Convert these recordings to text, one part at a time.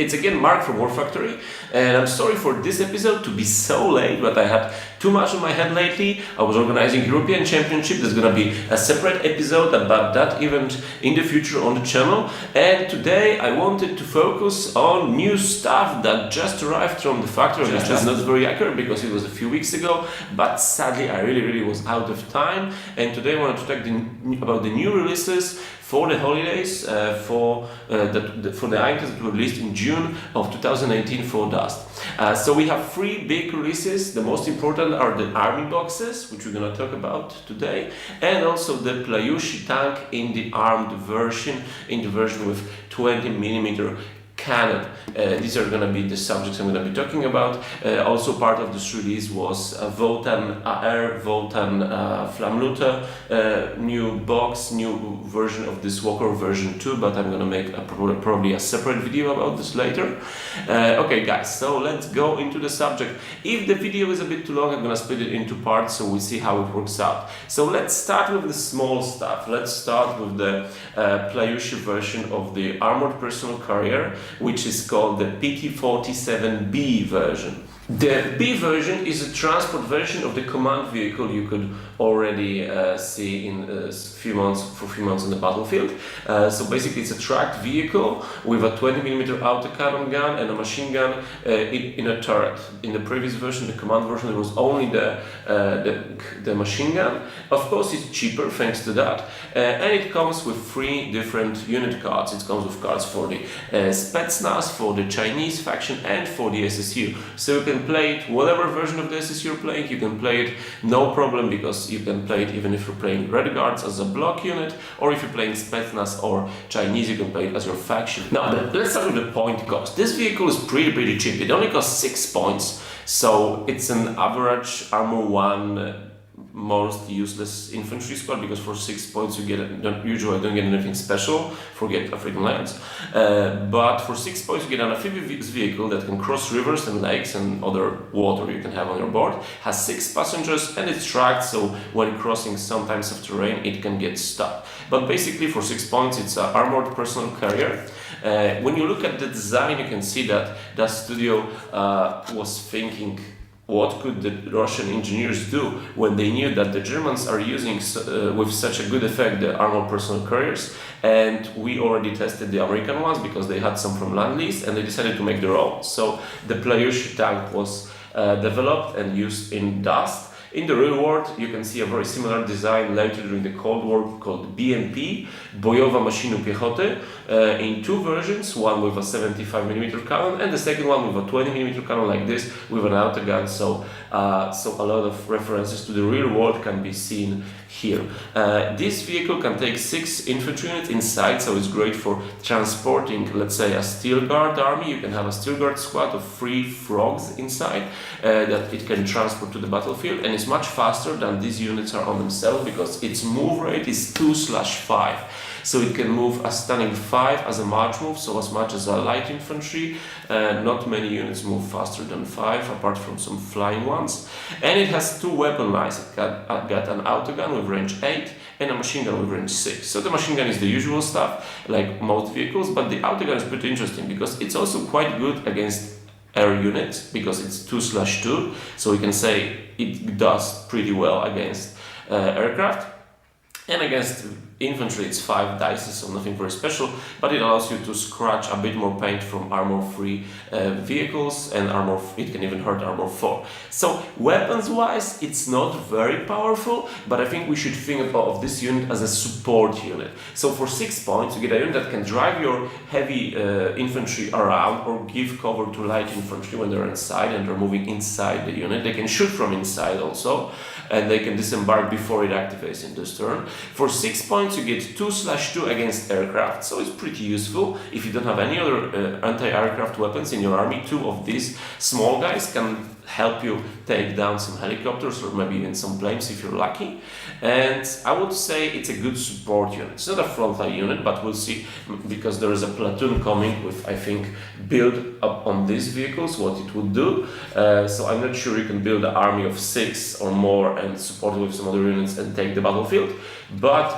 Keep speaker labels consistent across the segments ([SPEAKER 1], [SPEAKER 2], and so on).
[SPEAKER 1] It's again Mark from Warfactory, and I'm sorry for this episode to be so late, but I had too much on my head lately. I was organizing European Championship. There's gonna be a separate episode about that event in the future on the channel, and today I wanted to focus on new stuff that just arrived from the factory, which is not very accurate because it was a few weeks ago, but sadly I really was out of time, and today I want to talk about the new releases for the holidays, for the items that were released in June of 2018 for Dust. So we have 3 big releases. The most important are the army boxes, which we're going to talk about today, and also the Playushi tank in the armed version, with 20mm cannon. These are going to be the subjects I'm going to be talking about. Also part of this release was Wotan AR, Wotan Flammlooter, new box, new version of this Walker version 2, but I'm going to make probably a separate video about this later. Okay guys, so let's go into the subject. If the video is a bit too long, I'm going to split it into parts so we see how it works out. So let's start with the small stuff. Let's start with the Playushi version of the armored personal carrier, which is called the PT-47B version. The B version is a transport version of the command vehicle you could already see in a few months on the battlefield. So basically it's a tracked vehicle with a 20mm autocannon gun and a machine gun in a turret. In the previous version, the command version, there was only the machine gun. Of course it's cheaper thanks to that, and it comes with 3 different unit cards. It comes with cards for the Spetsnaz, for the Chinese faction, and for the SSU. So you can play it whatever version of the SSU you're playing. You can play it no problem, because you can play it even if you're playing Red Guards as a block unit, or if you're playing Spetsnaz or Chinese, you can play it as your faction. Now let's start with the point cost. This vehicle is pretty cheap. It only costs 6 points, so it's an average armor 1 most useless infantry squad, because for 6 points you usually don't get anything special. Forget African Lions, but for 6 points you get an amphibious vehicle that can cross rivers and lakes and other water you can have on your board. Has 6 passengers and it's tracked, so when crossing some types of terrain it can get stuck. But basically for 6 points it's an armored personal carrier. When you look at the design, you can see that the studio was thinking, what could the Russian engineers do when they knew that the Germans are using with such a good effect the armored personal carriers, and we already tested the American ones because they had some from Lend-Lease and they decided to make their own. So the Playushi tank was developed and used in Dust. In the real world, you can see a very similar design later during the Cold War called BMP, Bojowa Maszyna Piechoty, in 2 versions, one with a 75mm cannon and the second one with a 20mm cannon like this with an autogun. So a lot of references to the real world can be seen here. This vehicle can take 6 infantry units inside, so it's great for transporting, let's say, a Steel Guard army. You can have a Steel Guard squad of 3 frogs inside that it can transport to the battlefield, and it's much faster than these units are on themselves because its move rate is 2/5. So it can move a stunning 5 as a march move, so as much as a light infantry. Not many units move faster than 5, apart from some flying ones. And it has 2 weapon lines. It got an autogun with range 8 and a machine gun with range 6. So the machine gun is the usual stuff, like most vehicles, but the autogun is pretty interesting because it's also quite good against air units, because it's 2/2, so we can say it does pretty well against aircraft. And against infantry it's 5 dice, so nothing very special, but it allows you to scratch a bit more paint from armor-free vehicles, and it can even hurt armor 4. So weapons wise it's not very powerful, but I think we should think of this unit as a support unit. So for 6 points you get a unit that can drive your heavy infantry around or give cover to light infantry when they're inside and they're moving inside the unit. They can shoot from inside also, and they can disembark before it activates in this turn. For 6 points you get 2/2 against aircraft, so it's pretty useful. If you don't have any other anti-aircraft weapons in your army, 2 of these small guys can help you take down some helicopters or maybe even some planes if you're lucky. And I would say it's a good support unit. It's not a frontal unit, but we'll see, because there is a platoon coming with, I think, build up on these vehicles, what it would do. So I'm not sure you can build an army of 6 or more and support it with some other units and take the battlefield. But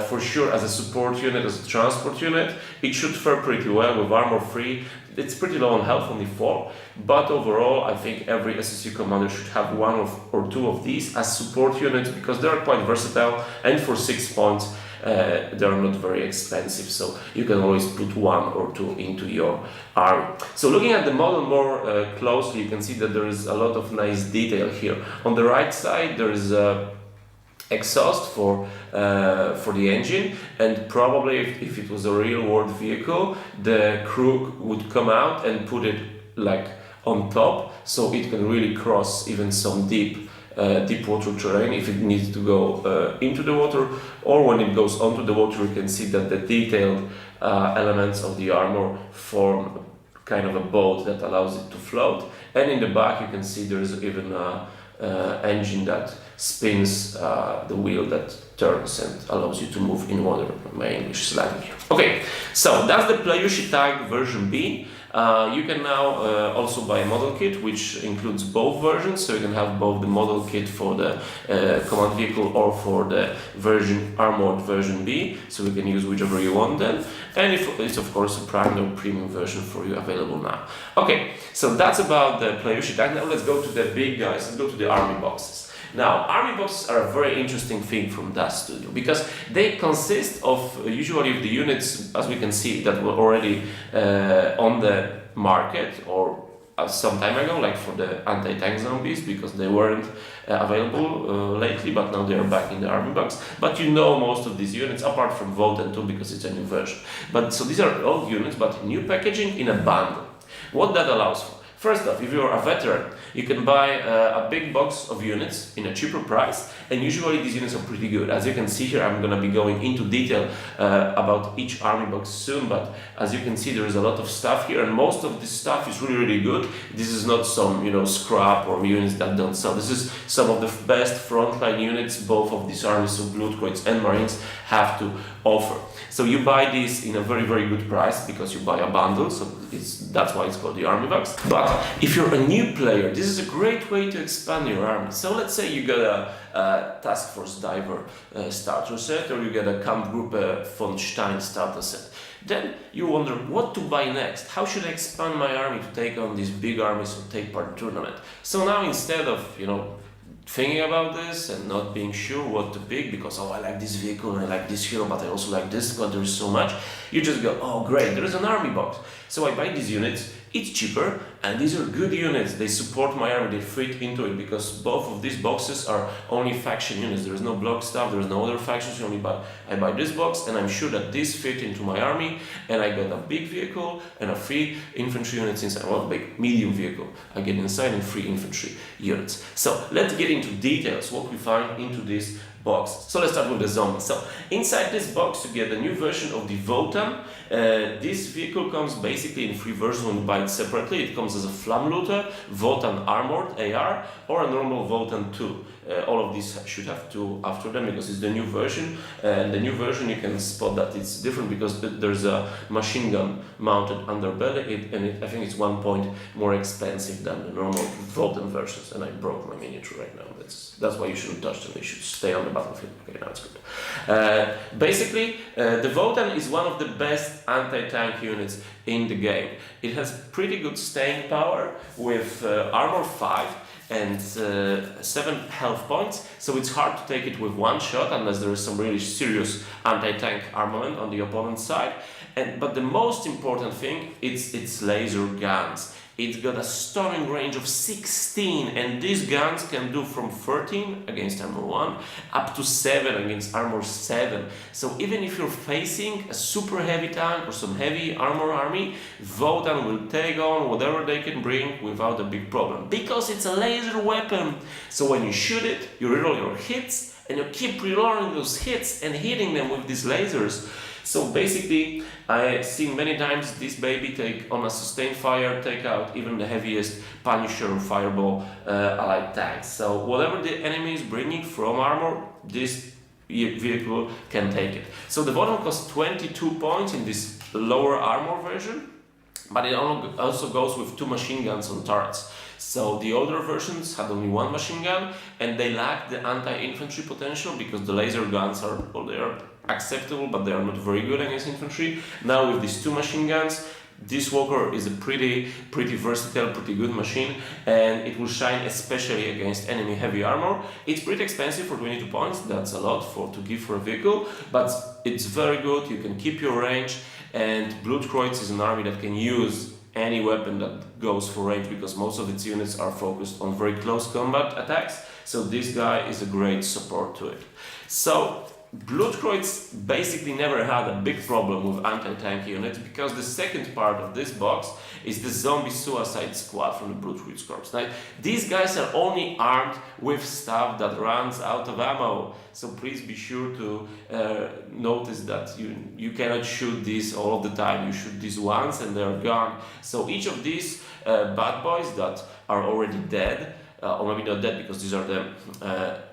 [SPEAKER 1] for sure, as a support unit, as a transport unit, it should fare pretty well with armor 3. it's pretty low on health, only 4, but overall I think every SSU commander should have one or two of these as support units because they are quite versatile, and for 6 points they are not very expensive, so you can always put 1 or 2 into your army. So looking at the model more closely, you can see that there is a lot of nice detail here. On the right side there is a exhaust for the engine, and probably if it was a real world vehicle, the crew would come out and put it like on top, so it can really cross even some deep water terrain if it needs to go into the water, or when it goes onto the water you can see that the detailed elements of the armor form kind of a boat that allows it to float, and in the back you can see there's even a engine that spins the wheel that turns and allows you to move in water. My English is lagging here. Okay, so that's the Playushi Tag version B. You can now also buy a model kit which includes both versions, so you can have both the model kit for the command vehicle or for the armored version B, so you can use whichever you want then, and it's of course a prime or premium version for you available now. Okay, so that's about the Playushi Tag. Now let's go to the big guys, let's go to the army boxes. Now, army boxes are a very interesting thing from Dust Studio because they consist of usually of the units, as we can see, that were already on the market or some time ago, like for the anti-tank zombies, because they weren't available lately, but now they are back in the army box. But you know most of these units, apart from Voten 2, because it's a new version. But so these are old units, but new packaging in a bundle. What that allows for? First off, if you're a veteran, you can buy a big box of units in a cheaper price, and usually these units are pretty good. As you can see here, I'm going to be going into detail about each army box soon, but as you can see, there is a lot of stuff here, and most of this stuff is really, really good. This is not some, scrap or units that don't sell. This is some of the best frontline units both of these armies, so Blood, Kreuz and Marines, have to offer. So you buy these in a very, very good price because you buy a bundle, so that's why it's called the army box. But if you're a new player, this is a great way to expand your army. So let's say you got a Task Force Diver starter set, or you get a Kampfgruppe von Stein starter set. Then you wonder what to buy next. How should I expand my army to take on these big armies or take part in the tournament? So now instead of, thinking about this and not being sure what to pick because, I like this vehicle and I like this hero, but I also like this, but there's so much, you just go, oh great, there is an army box. So I buy these units, it's cheaper, and these are good units, they support my army, they fit into it, because both of these boxes are only faction units, there is no block stuff, there is no other factions, I buy this box and I'm sure that this fit into my army, and I got a big vehicle and a free infantry units inside, well, big medium vehicle, I get inside and free infantry units. So let's get into details, what we find into this box. So let's start with the zombies. So inside this box you get a new version of the Voten. This vehicle comes basically in 3 versions when you buy it separately. It comes as a Flammlooter, Voten Armored AR, or a normal Voten 2. All of these should have 2 after them because it's the new version. And the new version you can spot that it's different because there's a machine gun mounted underbelly, and I think it's 1 point more expensive than the normal Voten versions. And I broke my miniature right now. That's why you shouldn't touch them. They should stay on the battlefield. Okay, now it's good. Basically, the Voten is one of the best anti-tank units in the game. It has pretty good staying power with armor 5 and 7 health points, so it's hard to take it with one shot unless there is some really serious anti-tank armament on the opponent's side. But the most important thing is its laser guns. It's got a stunning range of 16, and these guns can do from 13 against armor 1 up to 7 against armor 7. So even if you're facing a super heavy tank or some heavy armor army, Voten will take on whatever they can bring without a big problem, because it's a laser weapon. So when you shoot it, you reroll your hits, and you keep rerolling those hits and hitting them with these lasers. So basically, I've seen many times this baby take on a sustained fire, take out even the heaviest Punisher or Fireball allied tanks. So whatever the enemy is bringing from armor, this vehicle can take it. So the Voten costs 22 points in this lower armor version, but it also goes with 2 machine guns on turrets. So the older versions had only 1 machine gun, and they lack the anti-infantry potential because the laser guns they are acceptable, but they are not very good against infantry. Now with these 2 machine guns, This walker is a pretty versatile, pretty good machine, and it will shine especially against enemy heavy armor. It's pretty expensive for 22 points, that's a lot to give for a vehicle, but it's very good, you can keep your range, and Kreuz is an army that can use any weapon that goes for range because most of its units are focused on very close combat attacks, so this guy is a great support to it. So Kreuz basically never had a big problem with anti-tank units because the second part of this box is the zombie suicide squad from the Kreuz Corps. Now, these guys are only armed with stuff that runs out of ammo, so please be sure to notice that you cannot shoot these all the time. You shoot these once and they're gone. So each of these bad boys that are already dead, or maybe not dead because these are the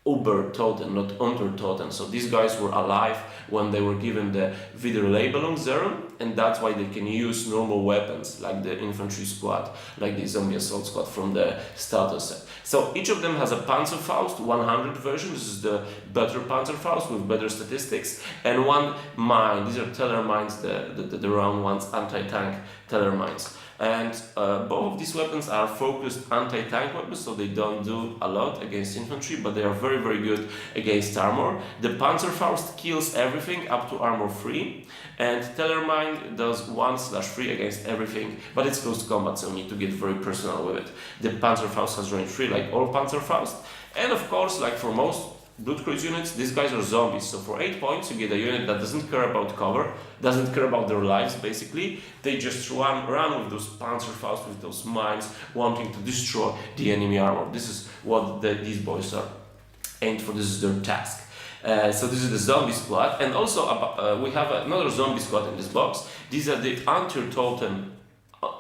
[SPEAKER 1] Obertoten, not Untertoten. So these guys were alive when they were given the Wiederlebelung serum, and that's why they can use normal weapons like the infantry squad, like the zombie assault squad from the starter set. So each of them has a Panzerfaust 100 version. This is the better Panzerfaust with better statistics, and one mine. These are teller mines, the round ones, anti-tank teller mines. And both of these weapons are focused anti-tank weapons, so they don't do a lot against infantry, but they are very good against armor. The Panzerfaust kills everything up to armor 3, and Tellermine does 1/3 against everything, but it's close combat, so you need to get very personal with it. The Panzerfaust has range 3 like all Panzerfaust, and of course, like for most Kreuz units, these guys are zombies, so for 8 points you get a unit that doesn't care about cover, doesn't care about their lives basically. They just run with those Panzerfaust, with those mines, wanting to destroy the enemy armor. This is what these boys are aimed for, this is their task. So this is the zombie squad, and also we have another zombie squad in this box. These are the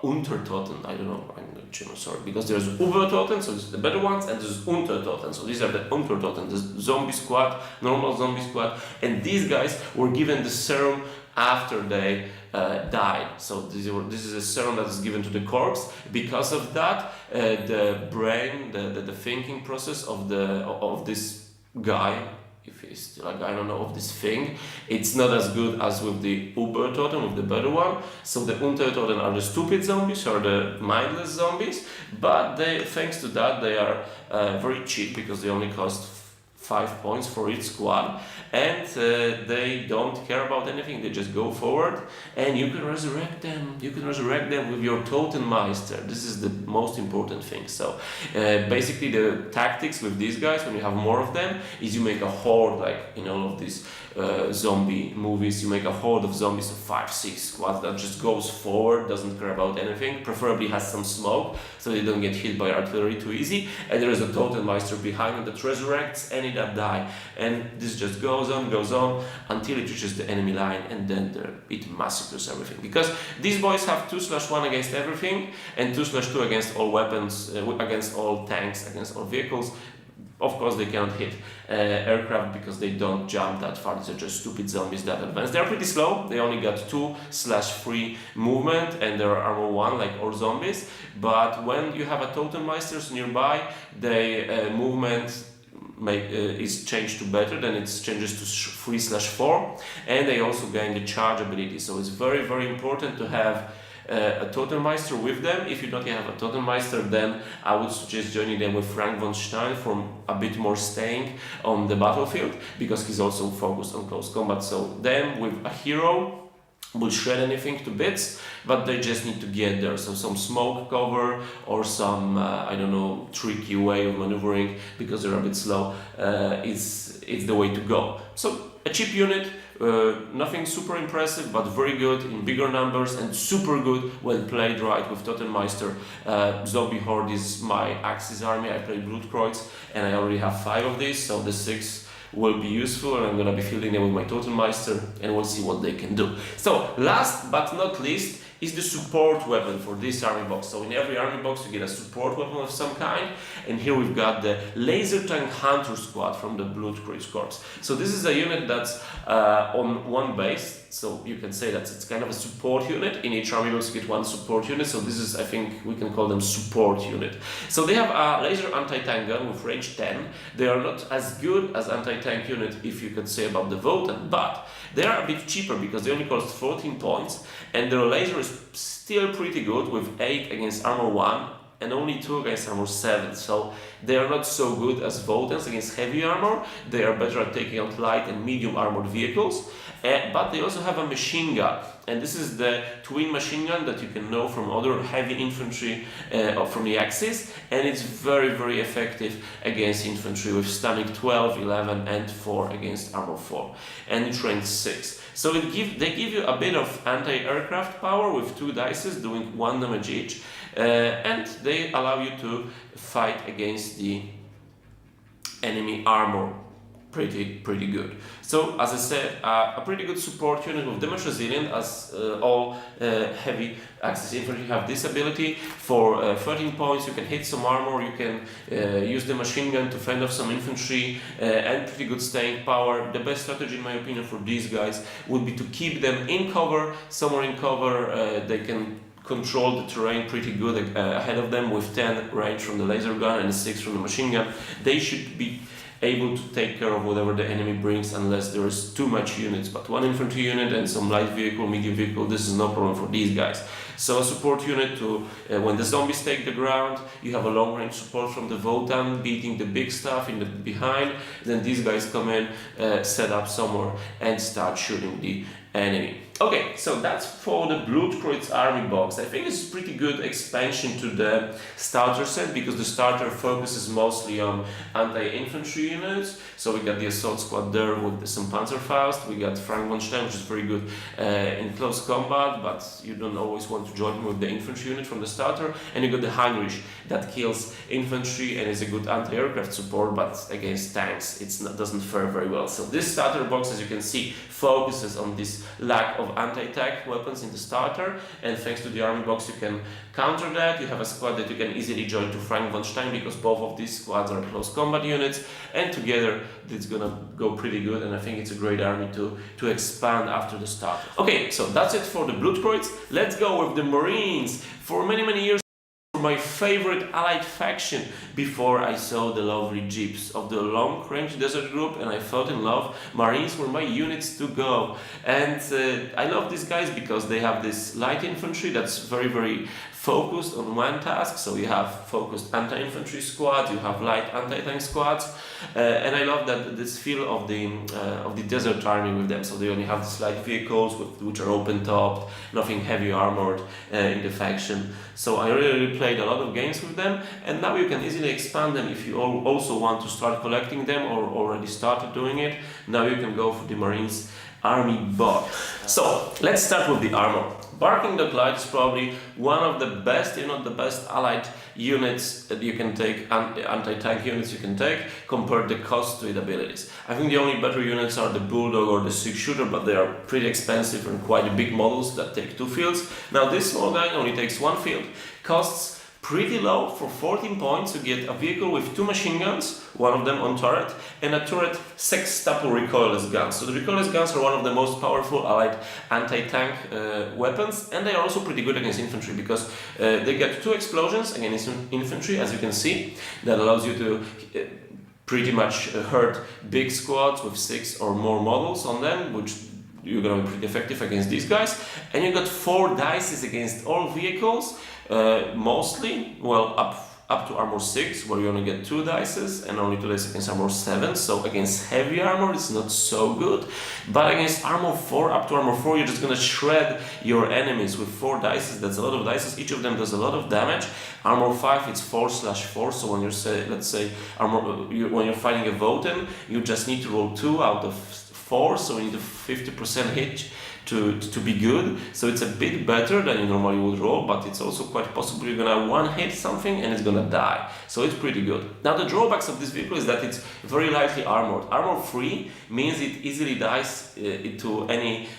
[SPEAKER 1] Untertoten, I don't know, I'm not German, sorry, because there's Obertoten, so this is the better ones, and there's Untertoten, so these are the Untertoten, the zombie squad, normal zombie squad, and these guys were given the serum after they died. So this is a serum that is given to the corpse. Because of that, the brain, the thinking process of this guy, if he's still a guy, I don't know, of this thing, it's not as good as with the Obertoten, with the better one. So the Untertoten are the stupid zombies, or the mindless zombies, but thanks to that, they are very cheap because they only cost 5 points for each squad, and they don't care about anything, they just go forward, and you can resurrect them. You can resurrect them with your Totenmeister. This is the most important thing. So basically the tactics with these guys, when you have more of them, is you make a horde, like in all of these zombie movies, you make a horde of zombies of 5-6 squads that just goes forward, doesn't care about anything, preferably has some smoke so they don't get hit by artillery too easy, and there is a Totenmeister behind them that resurrects any that die, and this just goes on until it reaches the enemy line, and then it massacres everything, because these boys have 2/1 against everything and 2/2 against all weapons, against all tanks, against all vehicles. Of course, they cannot hit aircraft because they don't jump that far. These are just stupid zombies that advance. They are pretty slow. They only got 2/3 movement, and they are armor 1 like all zombies. But when you have a Totemmeisters nearby, their movement is changed to better, then it changes to 3/4, and they also gain the charge ability. So it's very important to have a Totenmeister with them. If you don't have a Totenmeister, then I would suggest joining them with Frank von Stein for a bit more staying on the battlefield, because he's also focused on close combat. So them with a hero will shred anything to bits, but they just need to get there. So some smoke cover or some, I don't know, tricky way of maneuvering, because they're a bit slow, is the way to go. So a cheap unit, nothing super impressive, but very good in bigger numbers, and super good when played right with Totenmeister. Zombie Horde is my Axis army. I played Kreuz, and I already have 5 of these, so the 6 will be useful, and I'm gonna be fielding them with my Totenmeister, and we'll see what they can do. So last but not least is the support weapon for this army box. So in every army box you get a support weapon of some kind, and here we've got the Laser Tank Hunter Squad from the Kreuz Corps. So this is a unit that's on one base, so you can say that it's kind of a support unit. In each army box you get one support unit, so this is, I think we can call them support unit. So they have a laser anti-tank gun with range 10. They are not as good as anti-tank unit, if you could say, about the Voten, but they are a bit cheaper because they only cost 14 points, and their laser is still pretty good with 8 against armor 1 and only 2 against armor 7, so they are not so good as Votans against heavy armor. They are better at taking out light and medium armored vehicles, but they also have a machine gun, and this is the twin machine gun that you can know from other heavy infantry from the Axis, and it's very effective against infantry with stunning 12, 11 and 4 against armor 4, and it ranks 6. So they give you a bit of anti-aircraft power with 2 dices doing 1 damage each, and they allow you to fight against the enemy armor pretty good. So as I said, a pretty good support unit with damage resilient, as all heavy Axis infantry have this ability. For 13 points you can hit some armor, you can use the machine gun to fend off some infantry, and pretty good staying power. The best strategy in my opinion for these guys would be to keep them in cover, somewhere in cover. They can control the terrain pretty good ahead of them with 10 range from the laser gun and 6 from the machine gun. They should be able to take care of whatever the enemy brings unless there is too much units, but 1 infantry unit and some light vehicle, medium vehicle, this is no problem for these guys. So a support unit to, when the zombies take the ground, you have a long range support from the Votan beating the big stuff in the behind, then these guys come in, set up somewhere and start shooting the enemy. Okay, so that's for the Kreuz army box. I think it's a pretty good expansion to the starter set, because the starter focuses mostly on anti-infantry units. So we got the assault squad there with some Panzerfaust, we got Frank von Stein, which is very good in close combat, but you don't always want to join him with the infantry unit from the starter. And you got the Heinrich that kills infantry and is a good anti-aircraft support, but against tanks it doesn't fare very well. So this starter box, as you can see, focuses on this lack of anti-tank weapons in the starter, and thanks to the army box you can counter that. You have a squad that you can easily join to Frank von Stein, because both of these squads are close combat units, and together it's gonna go pretty good, and I think it's a great army to expand after the starter. Okay, so that's it for the Kreuz. Let's go with the Marines. For many years, my favorite allied faction before I saw the lovely jeeps of the long range desert group and I fell in love. Marines were my units to go, and I love these guys because they have this light infantry that's very focused on one task. So you have focused anti-infantry squads, you have light anti-tank squads, and I love that this feel of the desert army with them. So they only have these light vehicles which are open topped, nothing heavy armored in the faction. So I really played a lot of games with them, and now you can easily expand them if you also want to start collecting them or already started doing it. Now you can go for the Marines army box. So let's start with the armor. Barking Dog Light is probably one of the best, if not the best, allied units that you can take, anti-tank units you can take, compared the cost to its abilities. I think the only better units are the Bulldog or the 6-shooter, but they are pretty expensive and quite big models that take 2 fields. Now this small guy only takes 1 field, costs pretty low. For 14 points you get a vehicle with 2 machine guns, one of them on turret, and a turret sextuple recoilless gun. So the recoilless guns are one of the most powerful allied anti-tank weapons, and they are also pretty good against infantry, because they get 2 explosions against infantry, as you can see. That allows you to pretty much hurt big squads with 6 or more models on them, which you're gonna be pretty effective against these guys. And you got 4 dices against all vehicles, mostly, well, up to armor 6, where you only get 2 dices, and only 2 dice against armor 7. So against heavy armor it's not so good, but against armor 4, up to armor 4, you're just gonna shred your enemies with 4 dices. That's a lot of dices, each of them does a lot of damage. Armor 5, it's 4/4, so when you're let's say when you're fighting a Votan, you just need to roll 2 out of 4, so you need a 50% hit to be good. So it's a bit better than you normally would roll, but it's also quite possible you're gonna one-hit something and it's gonna die. So it's pretty good. Now the drawbacks of this vehicle is that it's very lightly armored. Armor 3 means it easily dies into any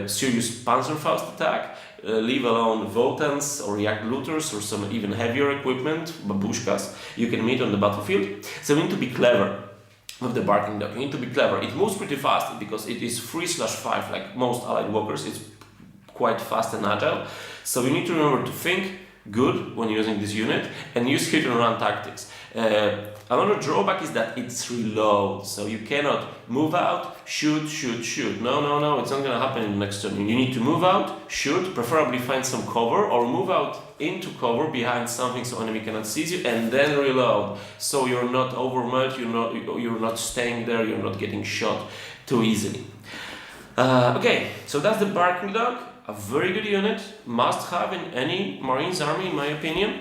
[SPEAKER 1] serious Panzerfaust attack, leave alone Votans or Yak looters or some even heavier equipment, babushkas, you can meet on the battlefield. So you need to be clever with the Barking Dog. You need to be clever. It moves pretty fast because it is 3/5 like most allied walkers. It's quite fast and agile. So you need to remember to think good when using this unit and use hit and run tactics. Another drawback is that it's reload, so you cannot move out, shoot, shoot, shoot. No, it's not gonna happen in the next turn. You need to move out, shoot, preferably find some cover, or move out into cover behind something so enemy cannot see you, and then reload. So you're not overmatched, you're not staying there, you're not getting shot too easily. Okay, so that's the Barking Dog, a very good unit, must have in any Marines army in my opinion.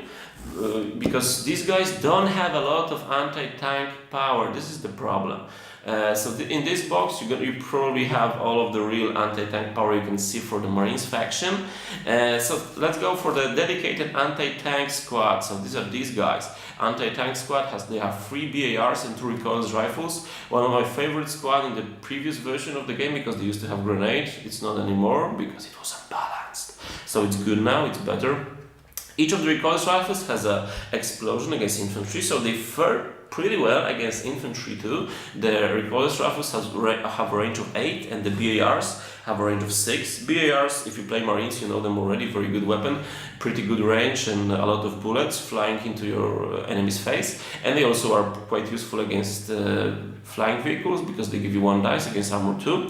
[SPEAKER 1] Because these guys don't have a lot of anti-tank power. This is the problem. In this box you probably have all of the real anti-tank power you can see for the Marines faction. So let's go for the dedicated anti-tank squad. So these guys. Anti-tank squad they have 3 BARs and 2 recoilless rifles. One of my favorite squad in the previous version of the game, because they used to have grenade. It's not anymore because it was unbalanced. So it's good now, it's better. Each of the recoilless rifles has an explosion against infantry, so they fare pretty well against infantry too. The recoilless rifles have a range of 8 and the BARs have a range of 6. BARs, if you play Marines, you know them already, very good weapon, pretty good range and a lot of bullets flying into your enemy's face. And they also are quite useful against flying vehicles because they give you 1 dice against armor 2.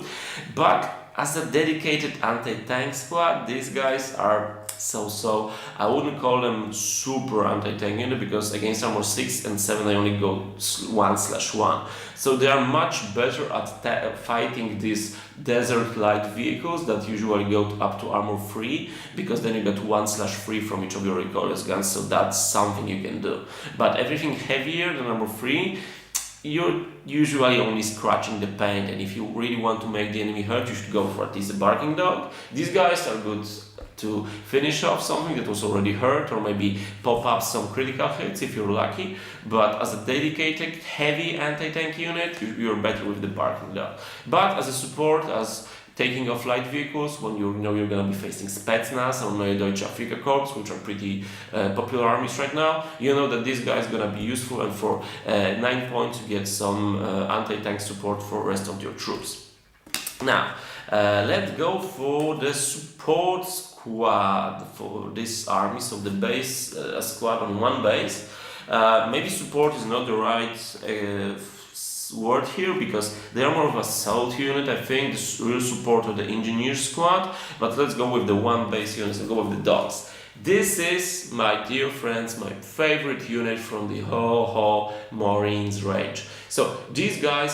[SPEAKER 1] But as a dedicated anti-tank squad, these guys are so. I wouldn't call them super anti-tank unit because against armor 6 and 7 they only go 1/1. So they are much better at fighting these desert light vehicles that usually go up to armor 3, because then you get 1/3 from each of your recoilless guns, so that's something you can do. But everything heavier than armor 3, you're usually only scratching the paint, and if you really want to make the enemy hurt, you should go for at least a Barking Dog. These guys are good to finish off something that was already hurt, or maybe pop up some critical hits if you're lucky. But as a dedicated heavy anti-tank unit, you're better with the Barking Dog. But as a support, as taking off light vehicles, when you know you're going to be facing Spetsnaz or Neue Deutsche Afrika Korps, which are pretty popular armies right now, you know that this guy is going to be useful, and for 9 points you get some anti-tank support for the rest of your troops. Now, let's go for the support squad for this army, so the base, a squad on 1 base. Maybe support is not the right word here, because they are more of a assault unit. I think the real support of the engineer squad, but let's go with the 1 base unit and go with the dogs. This is, my dear friends, my favorite unit from the whole Marines range. So these guys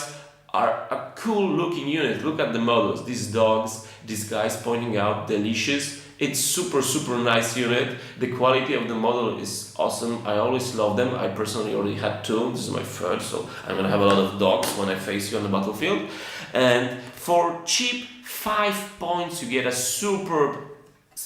[SPEAKER 1] are a cool looking unit. Look at the models, these dogs, these guys pointing out delicious. It's super nice unit. The quality of the model is awesome. I always love them. I personally already had 2. This is my 3rd, so I'm gonna have a lot of dogs when I face you on the battlefield. And for cheap 5 points you get a super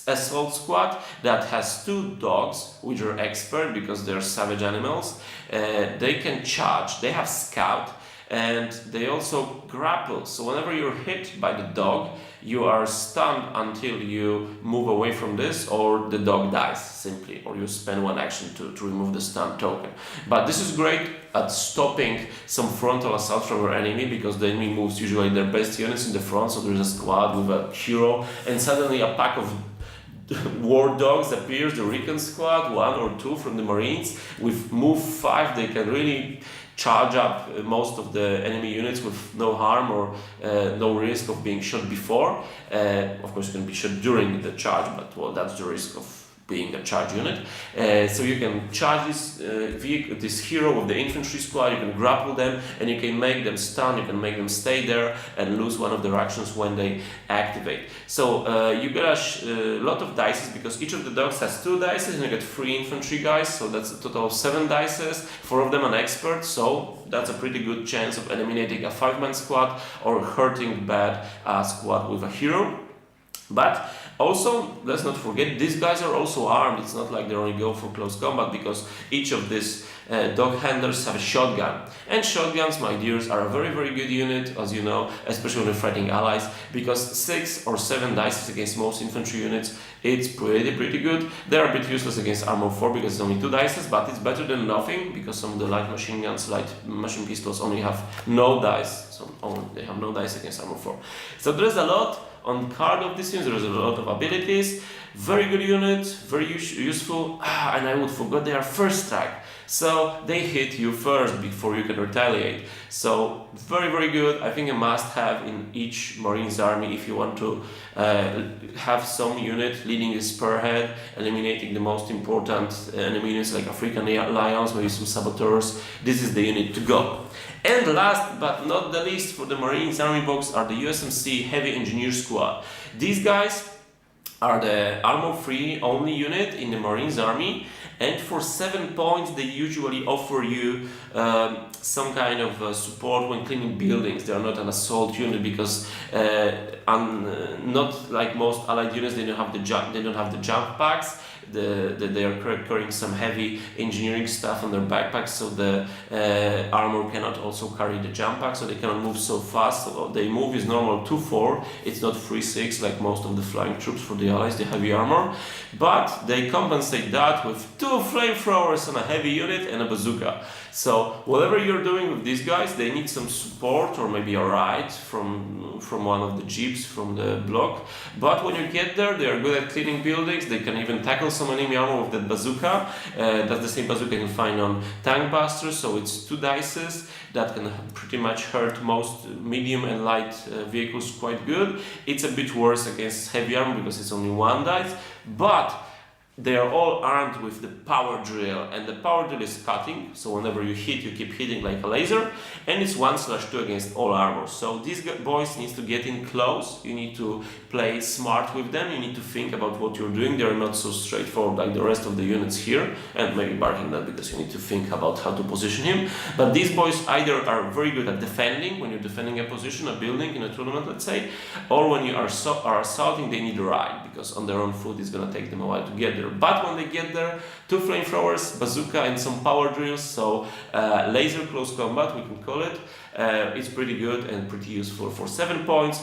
[SPEAKER 1] assault squad that has 2 dogs, which are expert because they're savage animals. They can charge, they have scout, and they also grapple. So whenever you're hit by the dog, you are stunned until you move away from this, or the dog dies simply, or you spend 1 action to remove the stun token. But this is great at stopping some frontal assault from your enemy, because the enemy moves usually their best units in the front, so there's a squad with a hero, and suddenly a pack of war dogs appears, the recon squad, 1 or 2 from the Marines. With move 5 they can really charge up most of the enemy units with no harm or no risk of being shot before. Of course you can be shot during the charge, but well, that's the risk of being a charge unit. So you can charge this hero of the infantry squad, you can grapple them, and you can make them stun, you can make them stay there and lose 1 of their actions when they activate. So you get a lot of dices, because each of the dogs has 2 dices, and you get 3 infantry guys, so that's a total of 7 dices, 4 of them an expert, so that's a pretty good chance of eliminating a 5-man squad or hurting bad squad with a hero. But also, let's not forget, these guys are also armed. It's not like they only go for close combat, because each of these dog handlers have a shotgun. And shotguns, my dears, are a very good unit, as you know, especially when you're fighting allies, because 6 or 7 dice against most infantry units, it's pretty good. They're a bit useless against armor 4 because it's only 2 dice, but it's better than nothing, because some of the light machine guns, light machine pistols only have no dice. So they have no dice against armor 4. So there's a lot on card of this unit. There's a lot of abilities. Very good unit, very useful. And I would forget they are first strike. so they hit you first before you can retaliate. So very good. I think a must-have in each Marines army if you want to have some unit leading a spearhead, eliminating the most important enemies like African lions, maybe some saboteurs. This is the unit to go. And last but not the least for the Marines army box are the USMC Heavy Engineer Squad. These guys are the armor-free only unit in the Marines army, and for 7 points they usually offer you some kind of support when cleaning buildings. They are not an assault unit because not like most allied units, they don't have the jump packs. They are carrying some heavy engineering stuff on their backpacks, so the armor cannot also carry the jump pack, so they cannot move so fast. So they move is normal 2-4, it's not 3-6 like most of the flying troops for the allies, the heavy armor, but they compensate that with 2 flamethrowers on a heavy unit and a bazooka. So whatever you're doing with these guys, they need some support or maybe a ride from one of the jeeps from the block. But when you get there, they are good at cleaning buildings. They can even tackle some enemy armor with that bazooka. That's the same bazooka you can find on tank busters. So it's 2 dices that can pretty much hurt most medium and light vehicles quite good. It's a bit worse against heavy armor because it's only 1 dice, but they are all armed with the power drill, and the power drill is cutting, so whenever you hit, you keep hitting like a laser, and it's 1/2 against all armor. So these boys need to get in close, you need to play smart with them, you need to think about what you're doing. They're not so straightforward like the rest of the units here, and maybe barking that because you need to think about how to position him. But these boys either are very good at defending, when you're defending a position, a building in a tournament, let's say, or when you are assaulting, they need a ride, because on their own foot it's gonna take them a while to get there. But when they get there, 2 flamethrowers, bazooka and some power drills, so laser close combat we can call it. It's pretty good and pretty useful for 7 points.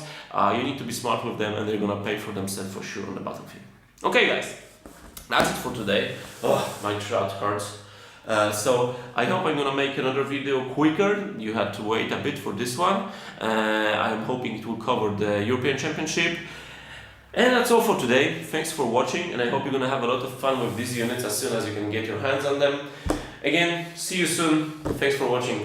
[SPEAKER 1] You need to be smart with them and they're gonna pay for themselves for sure on the battlefield. Okay guys, that's it for today. Oh, my throat hurts. So I hope I'm gonna make another video quicker. You had to wait a bit for this one. I'm hoping it will cover the European Championship. And that's all for today. Thanks for watching, and I hope you're gonna have a lot of fun with these units as soon as you can get your hands on them. Again, see you soon. Thanks for watching.